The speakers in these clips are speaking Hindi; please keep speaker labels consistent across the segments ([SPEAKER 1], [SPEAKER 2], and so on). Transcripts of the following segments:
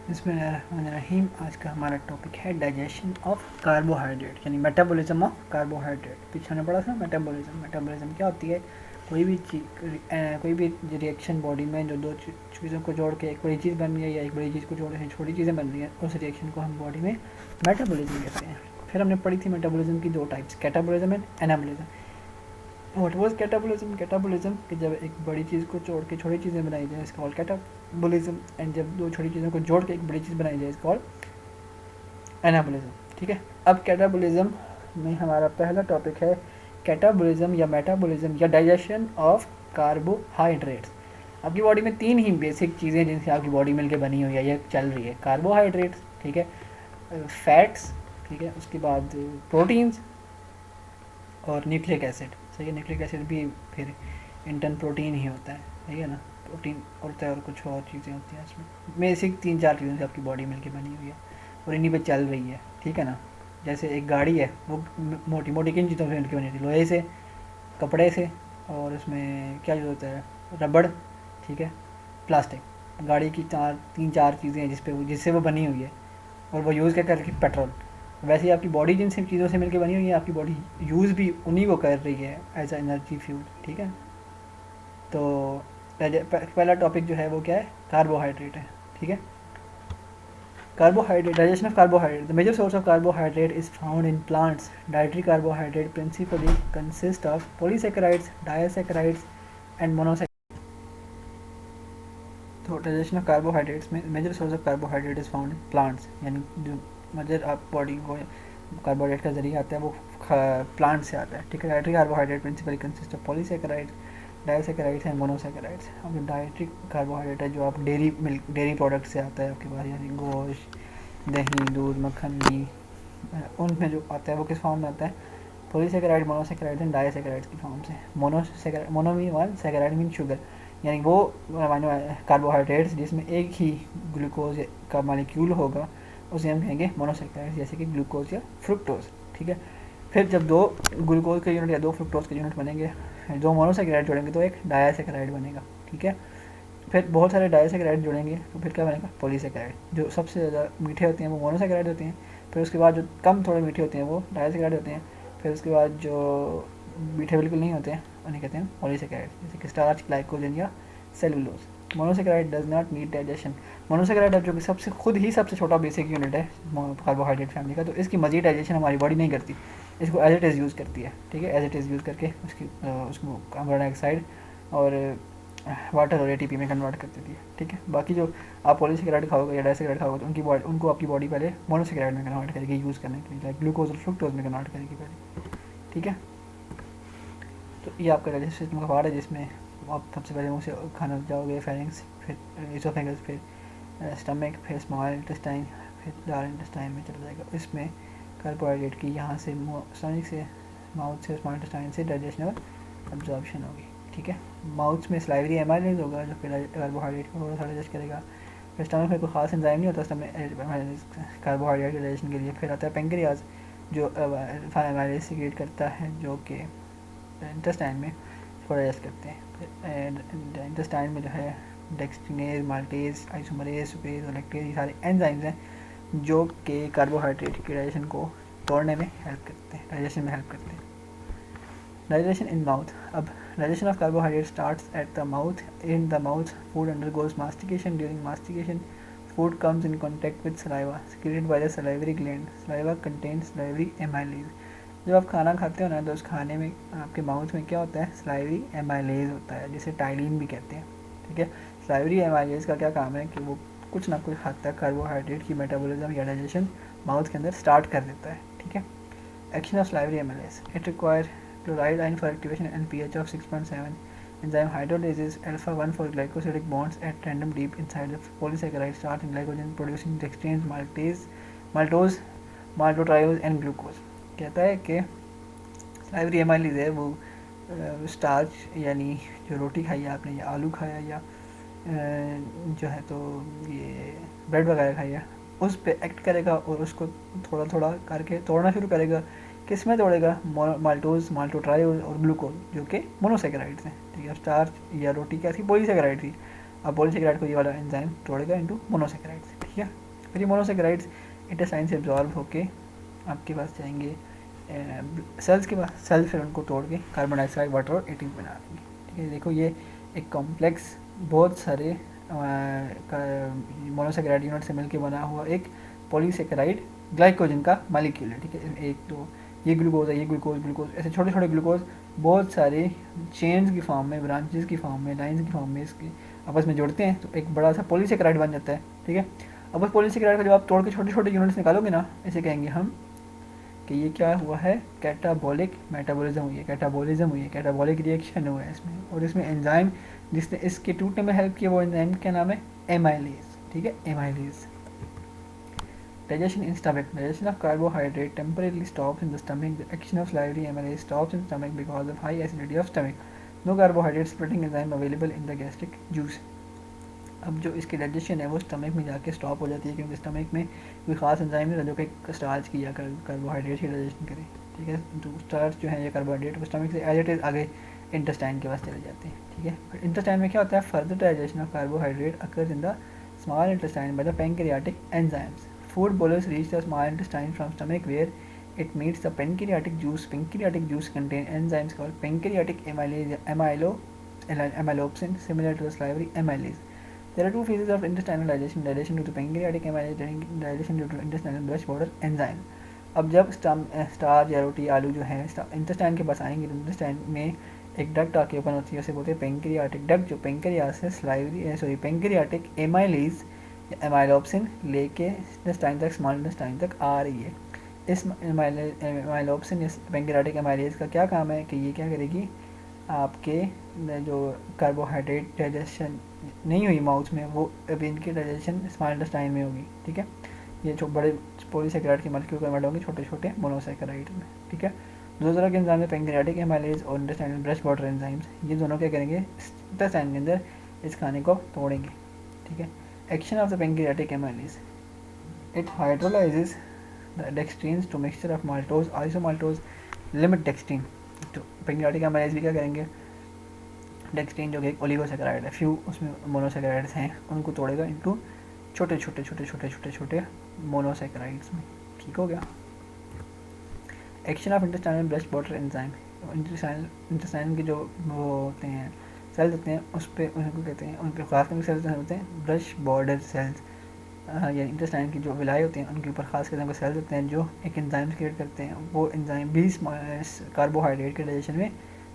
[SPEAKER 1] बिस्मिल्लाहिर्रहमानिर्रहीम। आज का हमारा टॉपिक है डाइजेशन ऑफ कार्बोहाइड्रेट यानी मेटाबॉलिज्म ऑफ कार्बोहाइड्रेट। पीछे हमने पढ़ा था मेटाबॉलिज्म क्या होती है। कोई भी रिएक्शन बॉडी में जो दो चीज़ों को जोड़ के एक बड़ी चीज़ बन रही है या एक बड़ी चीज़ को जोड़ के छोटी चीज़ें बन रही हैं, उस रिएक्शन को हम बॉडी में मेटाबॉलिज्म कहते हैं। फिर हमने पढ़ी थी मेटाबॉलिज्म की दो types, catabolism and anabolism. What was catabolism कि जब एक बड़ी चीज़ को जोड़ के छोटी चीज़ें बनाई जाए, इसका कॉल्ड कैटाबॉलिज्म। एंड जब दो छोटी चीज़ों को जोड़ के एक बड़ी चीज़ बनाई जाए, इसका कॉल्ड एनाबॉलिज्म। ठीक है, अब कैटाबॉलिज्म में हमारा पहला टॉपिक है कैटाबॉलिज्म या मेटाबॉलिज्म या डाइजेशन ऑफ कार्बोहाइड्रेट्स। आपकी बॉडी में तीन ही बेसिक चीज़ें जिनसे आपकी बॉडी मिलकर बनी हुई है, ये चल रही है। कार्बोहाइड्रेट्स, ठीक है, फैट्स, ठीक है, उसके बाद प्रोटीन्स और न्यूक्लिक एसिड। सही है, न्यूक्लिक एसिड भी फिर इंटर्न प्रोटीन ही होता है, सही है ना। प्रोटीन होता है और कुछ और चीज़ें होती हैं इसमें। बेसिक तीन चार चीज़ों से आपकी बॉडी मिलके बनी हुई है और इन्हीं पे चल रही है, ठीक है ना। जैसे एक गाड़ी है, वो मोटी मोटी किन चीज़ों से मिलकर बनी होती है? लोहे से, कपड़े से, और उसमें क्या यूज़ होता है? रबड़, ठीक है, प्लास्टिक। गाड़ी की तीन चार चीज़ें हैं जिससे वो बनी हुई है, और वो यूज़ क्या कर रही है? पेट्रोल। वैसे ही आपकी बॉडी जिन सब चीज़ों से मिलकर बनी हुई है, आपकी बॉडी यूज़ भी उन्हीं को कर रही है एज अ एनर्जी फ्यूल, ठीक है। तो पहला टॉपिक जो है वो क्या है? कार्बोहाइड्रेट है, ठीक है। Carbohydrate, digestion of carbohydrate. The major source of carbohydrate is found in plants. Dietary carbohydrate principally consist of polysaccharides, disaccharides, and monosaccharides. तो डाइजेशन ऑफ कार्बोहाइड्रेट्स में major source of carbohydrate is found in plants, यानी जो मेजर आप बॉडी को कार्बोहाइड्रेट का जरिए आता है वो प्लांट से आता है, ठीक है। Dietary carbohydrate principally consist of polysaccharides, disaccharides and monosaccharides. अब जो डाइटरी कार्बोहाइड्रेट है, जो आप डेयरी प्रोडक्ट से आता है आपके पास, यानी गोश्त, दही, दूध, मक्खन, घी, उनमें जो आता है वो किस फॉर्म में आता है? पॉलीसेकेराइड, मोनोसेकेराइड एंड डाइसेकेराइड्स की फॉर्म से। Mono mean one, saccharide mean sugar, यानी वो कार्बोहाइड्रेट्स जिसमें एक ही ग्लूकोज का मालिक्यूल होगा उसे हम कहेंगे मोनोसेकेराइड, जैसे कि ग्लूकोज या फ्रुक्टोज, ठीक है। फिर जब दो ग्लूकोज के यूनिट या दो फ्रुक्टोज के यूनिट बनेंगे, दो मोनोसेकेराइड जोड़ेंगे तो एक डायासेकेराइड बनेगा, ठीक है। फिर बहुत सारे डायसेकेराइड जुड़ेंगे तो फिर क्या बनेगा? पॉलीसेकेराइड। जो सबसे ज़्यादा मीठे होते हैं वो मोनोसेकेराइड होते हैं, फिर उसके बाद जो कम थोड़े मीठे होते हैं वो डायसेकेराइड होते हैं, फिर उसके बाद जो मीठे बिल्कुल नहीं होते हैं उन्हें कहते हैं पॉलीसेकेराइड, जैसे कि स्टार्च, ग्लाइकोजन या cellulose. Monosaccharide does not need digestion. Monosaccharide जो कि सबसे छोटा बेसिक यूनिट है कार्बोहाइड्रेट फैमिली का, तो इसकी मजीद डाइजेशन हमारी बॉडी नहीं करती, इसको एज इट इज़ यूज़ करती है, ठीक है। एज इट इज़ यूज़ करके उसको कार्बन डाइऑक्साइड और वाटर और एटीपी में कन्वर्ट कर देती है, ठीक है। बाकी जो आप पॉलीसेकेराइड खाओगे या डाइसेकेराइड खाओगे तो उनको आपकी बॉडी पहले मोनोसेकेराइड में कन्वर्ट करेगी यूज़ करने के लिए, लाइक ग्लूकोज और फ्रुक्टोज में कन्वर्ट करेगी पहले, ठीक है। तो ये आपका डाइजेस्टिव सिस्टम का पार्ट है, जिसमें आप सबसे पहले मुँह से खाना जाओगे, फेरिंग्स, फिर इसोफेगस, फिर स्टमक, फिर स्मॉल इंटेस्टाइन, फिर लार्ज इंटेस्टाइन में चला जाएगा। इसमें कार्बोहाइड्रेट की यहाँ से स्टमक से, माउथ से, स्मॉल इंटेस्टाइन से डाइजेशन और एब्जॉर्प्शन होगी, ठीक है। माउथ में स्लाइवरी एमाइलेज होगा जो कि कार्बोहाइड्रेट को थोड़ा सा डाइजेस्ट करेगा। फिर स्टमक में कोई खास एंजाइम नहीं होता स्टमक कार्बोहाइड्रेट डाइजेशन के लिए। फिर आता है पेंक्रियाज जो एमाइलेज सीक्रेट करता है, जो कि इंटेस्टाइन में इसको डाइजेस्ट करते हैं। फिर इंटेस्टाइन में जो है डेक्सट्रिनेज, माल्टेज, आइसोमरेज, सुक्रेज और लैक्टेज, ये सारे एंजाइम्स हैं जो कि कार्बोहाइड्रेट के डाइजेशन को तोड़ने में हेल्प करते हैं, डाइजेशन में हेल्प करते हैं। Digestion in mouth. अब digestion of carbohydrate starts at the mouth. In the mouth, food undergoes mastication. During mastication, food comes in contact with saliva secreted by the salivary gland. Saliva contains salivary amylase. जब आप खाना खाते हो ना, तो उस खाने में आपके माउथ में क्या होता है? सलाइवरी एमाइलेज होता है, जिसे टाइलिन भी कहते हैं, ठीक है। सलाइवरी एमाइलेज का क्या काम है कि वो कुछ ना कुछ हद तक कार्बोहाइड्रेट की मेटाबॉलिज्म या डाइजेशन माउथ के अंदर स्टार्ट कर देता है, ठीक है। Action of salivary amylase, it require chloride ion for activation and pH of 6.7. Enzyme hydrolysis alpha 1 for glycosidic bonds at random deep inside the polysaccharide starch and glycogen producing dextrins, maltose, maltotriose and glucose. कहता है कि सलाइवरी एमाइलेज है वो स्टार्च, यानी जो रोटी खाई है आपने या आलू खाया या जो है तो ये ब्रेड वगैरह खाई है, उस पर एक्ट करेगा और उसको थोड़ा थोड़ा करके तोड़ना शुरू करेगा। किस में तोड़ेगा? माल्टोज, माल्टोट्रायोज और ग्लूकोज, जो कि मोनोसेकेराइड्स हैं, ठीक है। स्टार्च या रोटी क्या थी? पॉलीसेकेराइड थी। अब पॉलीसेकेराइड को ये वाला एंजाइम तोड़ेगा इनटू मोनोसेकेराइड्स, ठीक है। ठीक है। फिर ये मोनोसेकेराइड्स इंटेस्टाइन से एब्जॉर्ब होके आपके पास जाएंगे सेल्स के पास, सेल्स फिर उनको तोड़ के कार्बन डाइऑक्साइड, वाटर और एटीपी बना देंगे। ठीक है, देखो ये एक कॉम्प्लेक्स बहुत सारे मोनोसेकेराइड यूनिट से मिलकर बना हुआ एक पॉलीसेकेराइड ग्लाइकोजन का मॉलिक्यूल है। ठीक है, एक तो ये ग्लूकोज है, ये ग्लूकोज, ग्लूकोज, ऐसे छोटे छोटे ग्लूकोज बहुत सारे चेन्स की फॉर्म में, ब्रांचेस की फॉर्म में, लाइन्स की फॉर्म में इसके आपस में जोड़ते हैं तो एक बड़ा सा पॉलीसेकेराइड बन जाता है। ठीक है, अब उस पॉलीसेकेराइड को जब आप तोड़ के छोटे छोटे यूनिट्स निकालोगे ना, इसे कहेंगे हम कि ये क्या हुआ है, कैटाबॉलिक मेटाबॉलिज्म हुई है, कैटाबॉलिज्म हुई है, कैटाबॉलिक रिएक्शन हुआ है इसमें। और इसमें एंजाइम जिसने इसके टूटने में हेल्प किया वो एंजाइम क्या नाम है, एमाइलेज। ठीक है, amylase. Digestion in stomach. Digestion of carbohydrate temporarily stops in the stomach. The action of salivary amylase stops in stomach because of high acidity of stomach. No carbohydrate splitting enzyme available in the gastric juice. अब जो इसकी डाइजेशन है वो स्टमक में जाके स्टॉप हो जाती है क्योंकि स्टमक में कोई खास एंजाइम नहीं था जो कि स्टार्च की या कार्बोहाइड्रेट की डाइजेशन करे। ठीक है, तो स्टार्च जो है ये कार्बोहाइड्रेट स्टमक से एज इट इज़ आगे इंटेस्टाइन के पास चले जाते हैं। ठीक है, फिर इंटेस्टाइन में क्या होता है, further digestion of carbohydrate occurs in the small intestine by the pancreatic enzymes. Food bolus reach the small intestine from stomach where it meets the pancreatic juice. Pancreatic juice contain enzymes called pancreatic amylopsin, similar to the salivary amylase. There are two phases of intestinal digestion: digestion due to pancreatic amylase, digestion due to intestinal brush border enzyme. अब जब स्टार्च या रोटी आलू जो है इंटेस्टाइन के पास आएंगे तो इंटेस्टाइन में एक डक्ट आके ओपन होती है, उसे बोलते हैं पेंक्रियाटिक डक्ट, जो पेंक्रियास से पेंक्रियाटिक एमाइलेज एमाइलोप्सिन लेके इंटेस्टाइन तक, स्मॉल इंटेस्टाइन तक आ रही है। इस एमाइलोप्सिन या पेंक्रियाटिक एमाइलेज का क्या काम है कि ये क्या करेगी, आपके जो कार्बोहाइड्रेट डाइजेशन नहीं हुई माउथ में वो अभी इनकी डाइजेशन स्मॉल इंटेस्टाइन में होगी। ठीक है, ये जो बड़े पॉलीसेकेराइड के मॉलिक्यूल कन्वर्ट होंगे छोटे छोटे मोनोसेकेराइड में। ठीक है, दो तरह के एंजाइम है, पेंक्रियाटिक एमाइलेज और इंटेस्टाइनल ब्रश बॉर्डर एंजाइम्स। ये दोनों क्या करेंगे, इंटेस्टाइन के अंदर इस खाने को तोड़ेंगे। ठीक है, action of the pancreatic amylase, it hydrolyzes the dextrins to mixture of maltose, isomaltose, limit dextrin. तो पेंक्रियाटिक एमाइलेज भी क्या करेंगे, डेक्सट्रीन जो कि एक ओलिगोसेकेराइड है, फ्यू उसमें मोनोसेकेराइड्स हैं, उनको तोड़ेगा इनटू छोटे छोटे छोटे छोटे छोटे छोटे मोनोसेकेराइड्स में। ठीक हो गया। Action of intestinal brush border enzyme, intestine के जो वो होते हैं सेल्स होते हैं उस पर उनको कहते हैं, उनके खास करके सेल्स होते हैं ब्रश बॉर्डर सेल्स, यानी इंटेस्टाइन की जो विलाई होती हैं उनके ऊपर खास करके सेल्स होते हैं जो एक एंजाइम क्रिएट करते हैं। वो एंजाइम भी कार्बोहाइड्रेट के डाइजेशन में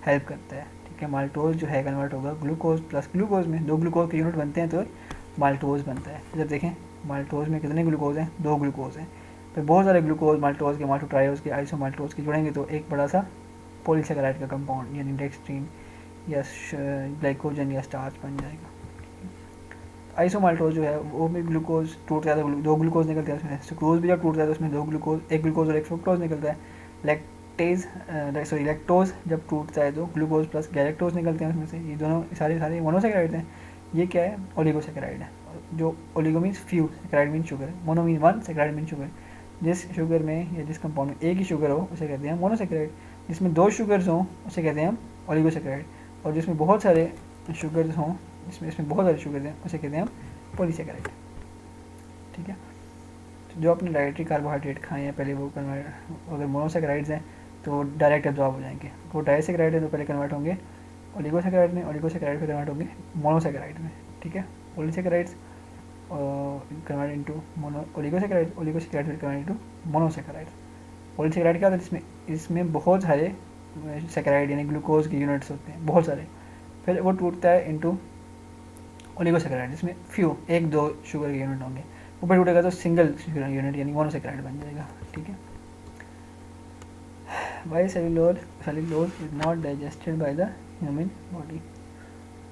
[SPEAKER 1] हेल्प करता है। ठीक है, माल्टोज जो है कन्वर्ट होगा ग्लूकोज प्लस ग्लूकोज में, दो ग्लूकोज के यूनिट बनते हैं तो माल्टोज बनता है। जब देखें माल्टोज में कितने ग्लूकोज हैं, दो ग्लूकोज हैं, फिर बहुत सारे ग्लूकोज माल्टोज के, माल्टोट्रायोज के, आइसोमाल्टोज के जुड़ेंगे तो एक बड़ा सा पॉलीसेकेराइड का कंपाउंड यानी डेक्सट्रीन या ग्लाइकोजन या स्टार्च बन जाएगा। आइसोमाल्टोज जो है वो भी ग्लूकोज टूट जाता है, दो ग्लूकोज निकलते हैं उसमें, सुक्रोज भी जब टूटता है तो उसमें दो ग्लूकोज, एक ग्लूकोज और एक फ्रुक्टोज निकलता है। लैक्टोज जब टूटता है तो ग्लूकोज प्लस गैलेक्टोज निकलते हैं उसमें से। ये दोनों सारे मोनोसेकेराइड हैं। ये क्या है, ओलिगोसेकेराइड है। जो oligo means few, saccharide mean sugar, mono mean one, saccharide mean sugar. जिस शुगर में या जिस कंपाउंड में एक ही शुगर हो उसे कहते हैं मोनोसेकेराइड, जिसमें दो शुगर्स हों उसे कहते हैं हम ओलिगोसेकेराइड, और जिसमें बहुत सारे शुगर्स हों, इसमें बहुत सारे शुगर्स हैं उसे कहते हैं हम पॉलीसेकेराइड। ठीक है, तो जो अपने डाइटरी कार्बोहाइड्रेट खाए हैं पहले वो कन्वर्ट, अगर मोनोसेकेराइड्स हैं तो डायरेक्ट एब्जॉर्ब हो जाएंगे, वो डाइसेकेराइड है तो पहले कन्वर्ट होंगे ओलिगोसेकेराइड में, ओलिगोसेकेराइड फिर कन्वर्ट होंगे मोनोसेकेराइड में। ठीक है, polysaccharides convert into mono oligosaccharide, oligosaccharide फिर कन्वर्ट इनटू मोनोसेकेराइड। पॉलीसेकेराइड क्या होता है, इसमें बहुत सारे सेकेराइड यानी ग्लूकोज के यूनिट्स होते हैं बहुत सारे, फिर वो टूटता है इनटू ओलिगोसेकेराइड जिसमें फ्यू, एक दो शुगर के यूनिट होंगे, ऊपर टूटेगा तो सिंगल शुगर यूनिट यानी मोनोसेकेराइड बन जाएगा। ठीक है, why cellulose is not digested by the human body.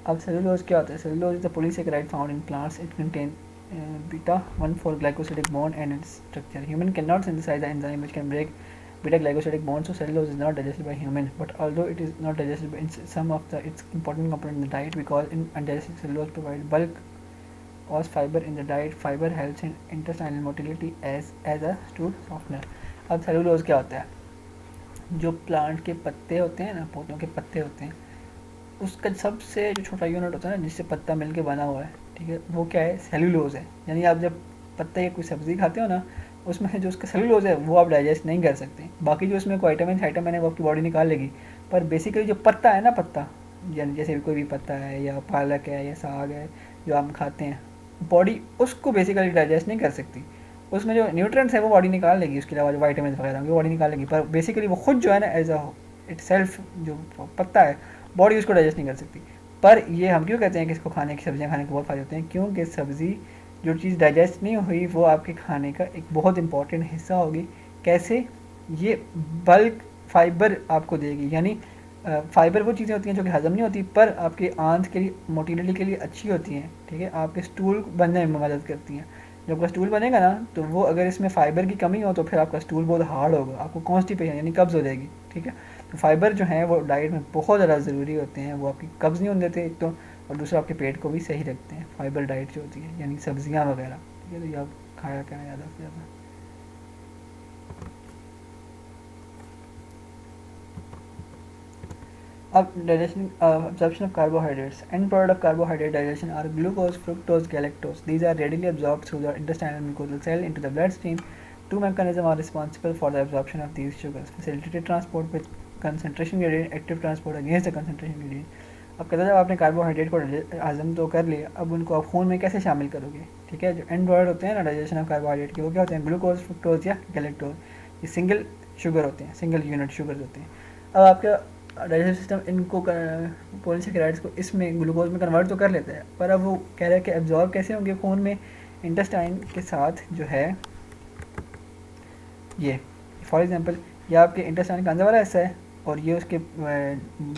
[SPEAKER 1] अब सेलुलोज क्या होता है, cellulose is the polysaccharide found in plants, it contain beta-1,4 glycosidic bond and its structure. Human cannot synthesize the enzyme which can break beta-glycosidic bonds, so cellulose is not digested by human. But although it is not digested by some of its important components in the diet, because in undigested cellulose provide bulk as fiber in the diet. Fiber helps in intestinal motility as a stool softener. अब सेलुलोज क्या होता है, जो प्लांट के पत्ते होते हैं ना, पौधों के पत्ते होते हैं, उसका सबसे जो छोटा यूनिट होता है ना जिससे पत्ता मिलके बना हुआ है, ठीक है, वो क्या है, सेलुलोज है। यानी आप जब पत्ते या कोई सब्ज़ी खाते हो ना, उसमें से जो उसका सेलुलोज है वो आप डाइजेस्ट नहीं कर सकते। बाकी जो उसमें कोई आइटम है वो आपकी बॉडी निकाल लेगी, पर बेसिकली जो पत्ता है ना, पत्ता यानी जैसे कोई भी पत्ता है या पालक है या साग है जो हम खाते हैं, बॉडी उसको बेसिकली डाइजेस्ट नहीं कर सकती। उसमें जो न्यूट्रिएंट्स है वो बॉडी निकाल लेगी, उसके अलावा जो वाइटामिन वगैरह होंगे बॉडी निकाल लेगी, पर बेसिकली वो खुद जो है ना एज अ इट सेल्फ जो पत्ता है बॉडी उसको डाइजेस्ट नहीं कर सकती। पर ये हम क्यों कहते हैं कि इसको खाने की, सब्जियां खाने के बहुत फायदे होते हैं, क्योंकि सब्ज़ी जो चीज़ डाइजेस्ट नहीं हुई वो आपके खाने का एक बहुत इंपॉर्टेंट हिस्सा होगी। कैसे? ये बल्क फाइबर आपको देगी, यानी फाइबर वो चीज़ें होती हैं जो कि हज़म नहीं होती पर आपके आंत के लिए, मोटिलिटी के लिए अच्छी होती हैं, ठीक है, आपके स्टूल बनने में मदद करती हैं। जब आपका स्टूल बनेगा ना, तो वो अगर इसमें फ़ाइबर की कमी हो तो फिर आपका स्टूल बहुत हार्ड होगा, आपको कॉन्स्टिपेशन यानी कब्ज़ हो जाएगी, ठीक है। तो फाइबर जो है वो डाइट में बहुत ज़्यादा ज़रूरी होते हैं, वो आपकी कब्ज़ नहीं होने देते एक तो, और दूसरा आपके पेट को भी सही रखते हैं। फाइबर डाइट जो होती है यानी सब्जियाँ वगैरह, ठीक है, तो ये आप खाया करें ज़्यादा से ज़्यादा। अब digestion, absorption of carbohydrates. End product of carbohydrate digestion are glucose, fructose, galactose. These are readily absorbed through the intestinal mucosal cell into the bloodstream. Two mechanisms are responsible for the absorption of these sugars: facilitated transport with concentration gradient, active transport against the concentration gradient. अब कहता है जब आपने कार्बोहाइड्रेट को हजम तो कर लिया, अब उनको आप खून में कैसे शामिल करोगे, ठीक है। जो एंड प्रोडक्ट होते हैं ना डाइजेशन ऑफ कार्बोहाइड्रेट के, वो क्या होते हैं? ग्लूकोज, फ्रुक्टोज या गैलेक्टोज। ये सिंगल शुगर होते हैं, सिंगल यूनिट शुगर होते हैं। अब आपका डाइजेस्टिव सिस्टम इनको पॉलीसेकेराइड्स को इसमें ग्लूकोज में कन्वर्ट तो कर लेता है, पर अब वो कह रहा है कि एब्जॉर्ब कैसे होंगे खून में? इंटेस्टाइन के साथ जो है ये, फॉर एग्जांपल ये आपके इंटेस्टाइन का अंदर वाला हिस्सा है और ये उसके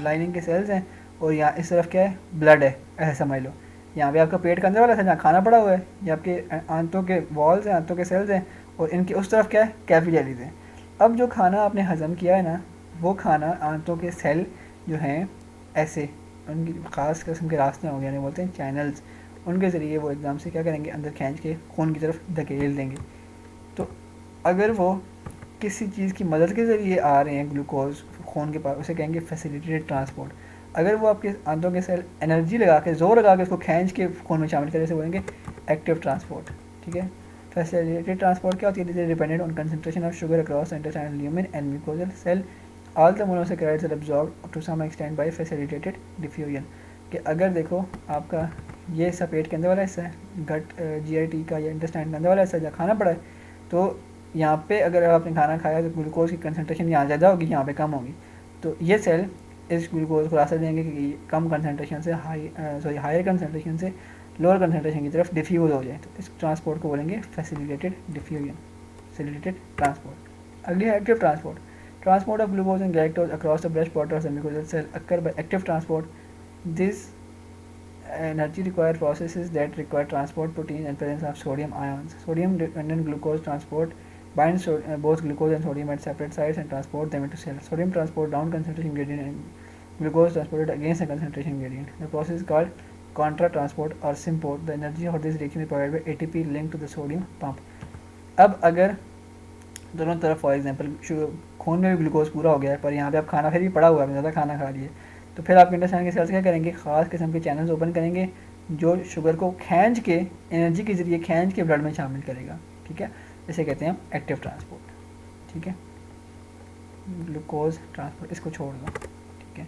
[SPEAKER 1] लाइनिंग के सेल्स हैं, और यहाँ इस तरफ क्या है? ब्लड है, ऐसे समझ लो। यहाँ पे आपका पेट का अंदर वाला हिस्सा जहाँ खाना पड़ा हुआ है, ये आपके आंतों के वॉल्स हैं, आंतों के सेल्स हैं, और इनके उस तरफ क्या है? कैपिलरीज हैं। अब जो खाना आपने हजम किया है ना, वो खाना आंतों के सेल जो हैं ऐसे, उनकी ख़ास किस्म के रास्ते होंगे, यानी बोलते हैं चैनल्स, उनके ज़रिए वो एकदम से क्या करेंगे? अंदर खींच के खून की तरफ धकेल देंगे। तो अगर वो किसी चीज़ की मदद के ज़रिए आ रहे हैं ग्लूकोज खून के पास, उसे कहेंगे फैसिलिटेटेड ट्रांसपोर्ट। अगर वो आपके आंतों के सेल एनर्जी लगा के, जोर लगा के उसको खींच के खून में शामिल करें, उसे बोलेंगे एक्टिव ट्रांसपोर्ट, ठीक है। फैसिलिटेटेड ट्रांसपोर्ट क्या होती है? This is dependent on concentration of sugar across intestinal lumen and mucosal cell. All the monosaccharides are absorbed to some extent by facilitated diffusion. कि अगर देखो आपका ये हिस्सा पेट के अंदर वाला हिस्सा है, गट जीआईटी का या इंटेस्टाइन के अंदर वाला हिस्सा जहाँ खाना पड़ा है, तो यहाँ पे अगर आपने खाना खाया तो ग्लूकोज की कंसंट्रेशन यहाँ ज़्यादा होगी, यहाँ पे कम होगी। तो ये सेल इस ग्लूकोज को रास्ता देंगे कि कम कंसंट्रेशन से हायर कंसंट्रेशन से लोअर कंसंट्रेशन की तरफ डिफ्यूज हो जाए। तो इस ट्रांसपोर्ट को बोलेंगे फैसिलिटेटेड डिफ्यूजन, फैसिलिटेटेड ट्रांसपोर्ट। अगली है active transport. Transport of glucose and galactose across the blood waters and mucosal cell occur by active transport. This energy required processes that require transport proteins and presence of sodium ions. Sodium dependent glucose transport binds both glucose and sodium at separate sites and transport them into cells. Sodium transport down concentration gradient and glucose transported against the concentration gradient. The process is called contra transport or symport. The energy for this reaction is provided by ATP linked to the sodium pump. अब अगर दोनों तरफ फॉर एग्जांपल खून में भी ग्लूकोज पूरा हो गया है, पर यहाँ पे आप खाना फिर भी पड़ा हुआ है, आपने ज़्यादा खाना खा लिए, तो फिर आप इंटेस्टाइन के सेल्स क्या करेंगे? ख़ास किस्म के चैनल्स ओपन करेंगे जो शुगर को खींच के, एनर्जी के ज़रिए खींच के ब्लड में शामिल करेगा, ठीक है। इसे कहते हैं एक्टिव ट्रांसपोर्ट, ठीक है। ग्लूकोज ट्रांसपोर्ट इसको छोड़ दो, ठीक है।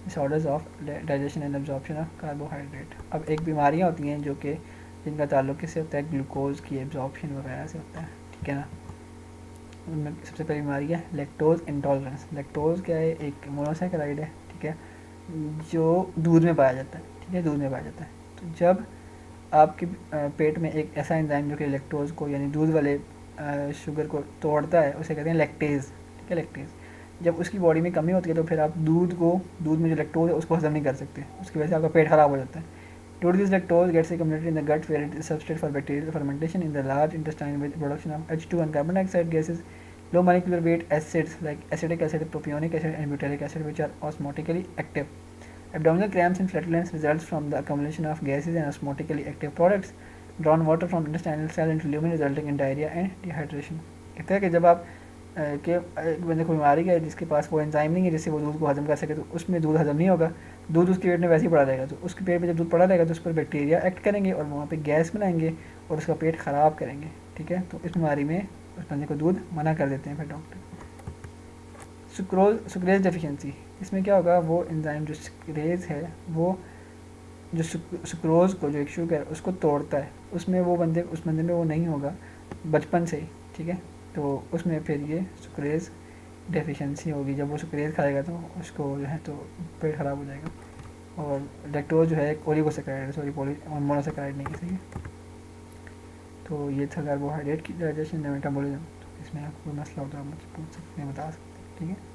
[SPEAKER 1] Disorders of digestion and absorption of carbohydrate. अब एक बीमारियाँ होती हैं जो कि जिनका ताल्लुक किससे होता है? ग्लूकोज की एब्जॉर्प्शन वगैरह से होता है, ठीक है ना। उनमें सबसे पहली बीमारी है लैक्टोज इंटॉलरेंस। लैक्टोज क्या है? एक मोनोसेकेराइड है, ठीक है, जो दूध में पाया जाता है, ठीक है, दूध में पाया जाता है। तो जब आपके पेट में एक ऐसा एंजाइम जो कि लैक्टोज को यानी दूध वाले शुगर को तोड़ता है, उसे कहते हैं लैक्टेज, ठीक है, लैक्टेज। जब उसकी बॉडी में कमी होती है तो फिर आप दूध में जो लैक्टोज है उसको हजम नहीं कर सकते, उसकी वजह से आपका पेट ख़राब हो जाता है। Due to this, lactose gets accumulated in the gut where it is substrate for bacterial fermentation in the large intestine with production of H2 and carbon dioxide gases, low molecular weight acids like acetic acid, propionic acid, and butyric acid, which are osmotically active. Abdominal cramps and flatulence results from the accumulation of gases and osmotically active products. Drawn water from intestinal cell into lumen, resulting in diarrhea and dehydration. कहते हैं कि जब आप के एक बंदे को बीमारी है जिसके पास वो एंजाइम नहीं है जिससे वो दूध को हजम कर सके, तो उसमें दूध हजम नहीं होगा, दूध उसके पेट में वैसे ही पड़ा रहेगा, तो उसके पेट में जब दूध पड़ा रहेगा तो उस पर बैक्टीरिया एक्ट करेंगे और वहाँ पे गैस बनाएंगे और उसका पेट ख़राब करेंगे। ठीक है, तो इस बीमारी में उस बंदे को दूध मना कर देते हैं फिर डॉक्टर। सुक्रेज डेफिशिएंसी, इसमें क्या होगा, वो एंजाइम जो सुक्रेज है वो जो सुक्रोज़ को, जो एक शुगर है उसको तोड़ता है, उसमें वो उस बंदे में वो नहीं होगा बचपन से ही। ठीक है, तो उसमें फिर ये सुक्रेज डेफिशिएंसी होगी। जब वो सुक्रेज खाएगा तो उसको जो है तो पेट ख़राब हो जाएगा। और लैक्टोज जो है एक ओलिगोसैकेराइड है, सॉरी मोनोसैकेराइड नहीं है, सही है। तो ये था कार्बोहाइड्रेट की डाइजेशन या मेटाबॉलिज्म। तो इसमें आपको कोई मसला हो तो आप मुझसे पूछ सकते हैं, बता सकते हैं। ठीक है।